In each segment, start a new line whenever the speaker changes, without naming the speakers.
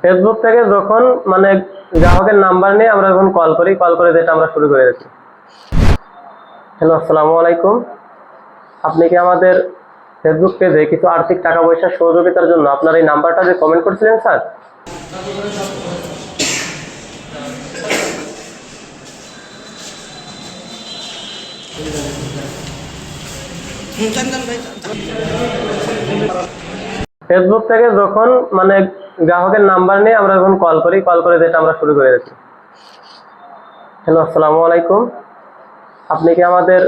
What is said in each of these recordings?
Facebook থেকে যখন মানে গ্রাহকের নাম্বার নিয়ে আমরা যখন কল করে যেটা আমরা শুরু করে দিচ্ছি। হ্যালো, আসসালামু আলাইকুম। আপনি কি আমাদের ফেসবুক পেজে কিছু আর্থিক টাকা পয়সা সহযোগিতার জন্য আপনার এই নাম্বারটা যে কমেন্ট করছিলেন স্যার? ফেসবুক থেকে যখন মানে গ্রাহকের নাম্বার নিয়ে আমরা যখন কল করে যেটা আমরা শুরু করে দিচ্ছি। হ্যালো, আসসালামু আলাইকুম। আপনি কি আমাদের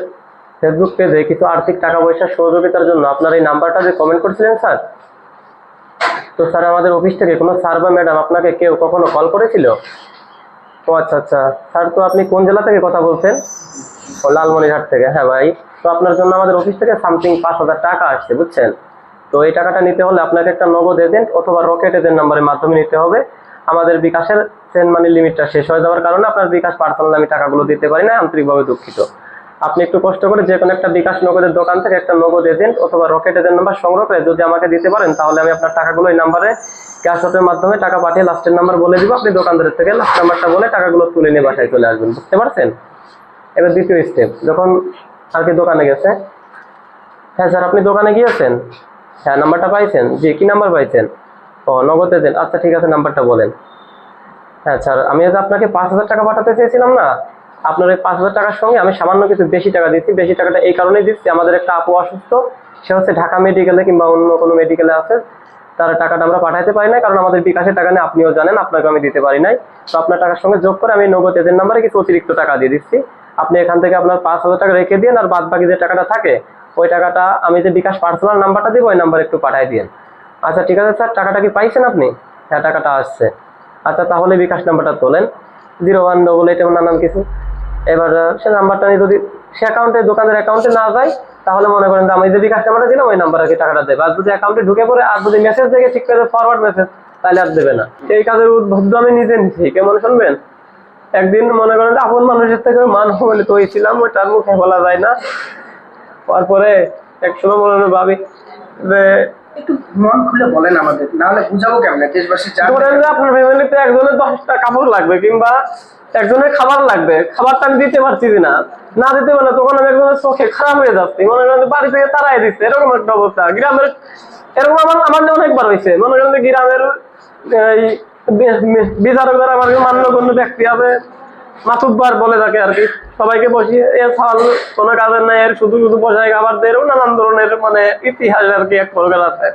ফেসবুক পেজে কিছু আর্থিক টাকা পয়সা সহযোগিতার জন্য আপনার এই নাম্বারটা যে কমেন্ট করছিলেন স্যার? তো স্যার, আমাদের অফিস থেকে কোনো স্যার বা ম্যাডাম আপনাকে কেউ কখনো কল করেছিল? ও আচ্ছা আচ্ছা। স্যার, তো আপনি কোন জেলা থেকে কথা বলছেন? ও, লালমনিরহাট থেকে। হ্যাঁ ভাই, তো আপনার জন্য আমাদের অফিস থেকে সামথিং 5,000 টাকা আসছে, বুঝছেন? তো এই টাকাটা নিতে হলে আপনাকে একটা নগদ এজেন্ট অথবা রকেট এজেন্ট নাম্বারের মাধ্যমে নিতে হবে। আমাদের বিকাশের সেন্ড মানি লিমিটটা শেষ হয়ে যাওয়ার কারণে আপনার বিকাশ পার্সোনাল আমি টাকাগুলো দিতে পারি না, আন্তরিকভাবে দুঃখিত। আপনি একটু কষ্ট করে যে কোনো একটা বিকাশ নগদের দোকান থেকে একটা নগদ এজেন্ট অথবা রকেট এজেন্ট নাম্বার সংগ্রহ করে যদি আমাকে দিতে পারেন, তাহলে আমি আপনার টাকাগুলো এই নাম্বারে ক্যাশ অফের মাধ্যমে টাকা পাঠিয়ে লাস্টের নাম্বার বলে দিব, আপনি দোকানদারের থেকে লাস্ট নাম্বারটা বলে টাকাগুলো তুলে নিয়ে বাসায় চলে আসবেন, বুঝতে পারছেন? এবার দ্বিতীয় স্টেপ, যখন আর কি দোকানে গেছে। হ্যাঁ স্যার, আপনি দোকানে গিয়েছেন? হ্যাঁ, নাম্বারটা পাইছেন? জি, কি নাম্বার পাইছেন? ও, নগদ এজেন্ট। আচ্ছা ঠিক আছে, নাম্বারটা বলেন। হ্যাঁ স্যার, আমি আজ আপনাকে 5,000 টাকা পাঠাতে চেয়েছিলাম না, আপনার এই 5,000 টাকার সঙ্গে আমি সামান্য কিছু বেশি টাকা দিচ্ছি। বেশি টাকাটা এই কারণেই দিচ্ছি, আমাদের একটা আপু অসুস্থ, সে হচ্ছে ঢাকা মেডিকেলে কিংবা অন্য কোনো মেডিকেলে আছে, তার টাকাটা আমরা পাঠাতে পারি না, কারণ আমাদের বিকাশের টাকা নেই, আপনিও জানেন, আপনাকে আমি দিতে পারি নাই। তো আপনার টাকার সঙ্গে যোগ করে আমি নগদ এজেন্ট নাম্বারে কিছু অতিরিক্ত টাকা দিয়ে দিচ্ছি। আপনি এখান থেকে আপনার 5,000 টাকা রেখে দিন, আর বাদ বাকি যে টাকাটা থাকে ওই টাকাটা আমি যে বিকাশ পার্সোনাল নাম্বারটা দিব ওই নাম্বারে একটু পাঠিয়ে দিন। আচ্ছা ঠিক আছে স্যার, টাকাটা কি পাইছেন আপনি? হ্যাঁ, টাকাটা আসছে। আচ্ছা, তাহলে বিকাশ নাম্বারটা তোলেন, 0188 এবং নানান কিছু। এবার সে নাম্বারটা নিয়ে যদি সে অ্যাকাউন্টে, দোকানের অ্যাকাউন্টে না যায়, তাহলে মনে করেন যে আমি যে বিকাশ নাম্বারটা দিলাম ওই নাম্বারে টাকাটা দেবে। আর যদি অ্যাকাউন্টে ঢুকে পড়ে আর যদি মেসেজ দেখে ঠিক করে ফরওয়ার্ড মেসেজ, তাহলে আর দেবে না। এই কাজের উদ্বুদ্ধ আমি নিজে নিচ্ছি, কেমন শুনবেন? একদিন মনে করেন যে আপন মানুষের থেকে মান বলে তো ছিলাম, ওইটার মুখে বলা যায় না। তারপরে একসময় মনে হয় ভাবি যে
একটু মন খুলে বলেন আমাদের, নাহলে বুঝাবো কেমনে দেশবাসী
ধরেন যে আপনার ফ্যামিলিতে একজনের 10টা কাপড় লাগবে কিংবা একজনের খাবার লাগবে, খাবারটা আমি দিতে পারছি না, না দিতে পারলে তখন আমি একজনের চোখে খারাপ হয়ে যাচ্ছি, মনে করেন যে বাড়ি থেকে তারাই দিচ্ছে, এরকম একটা অবস্থা গ্রামের। এরকম আমার অনেকবার হয়েছে, মনে করেন যে গ্রামের এই বিচারকরা আমার মান্যগণ্য ব্যক্তি আছে, মাতুব্বার বলে থাকে আর কি, সবাইকে বসিয়ে এ ফল কোনো কাজের নাই, এর শুধু শুধু বসায় খাবার দেয়, এরকম নানান ধরনের মানে ইতিহাস আর কি এক প্রকার আছে।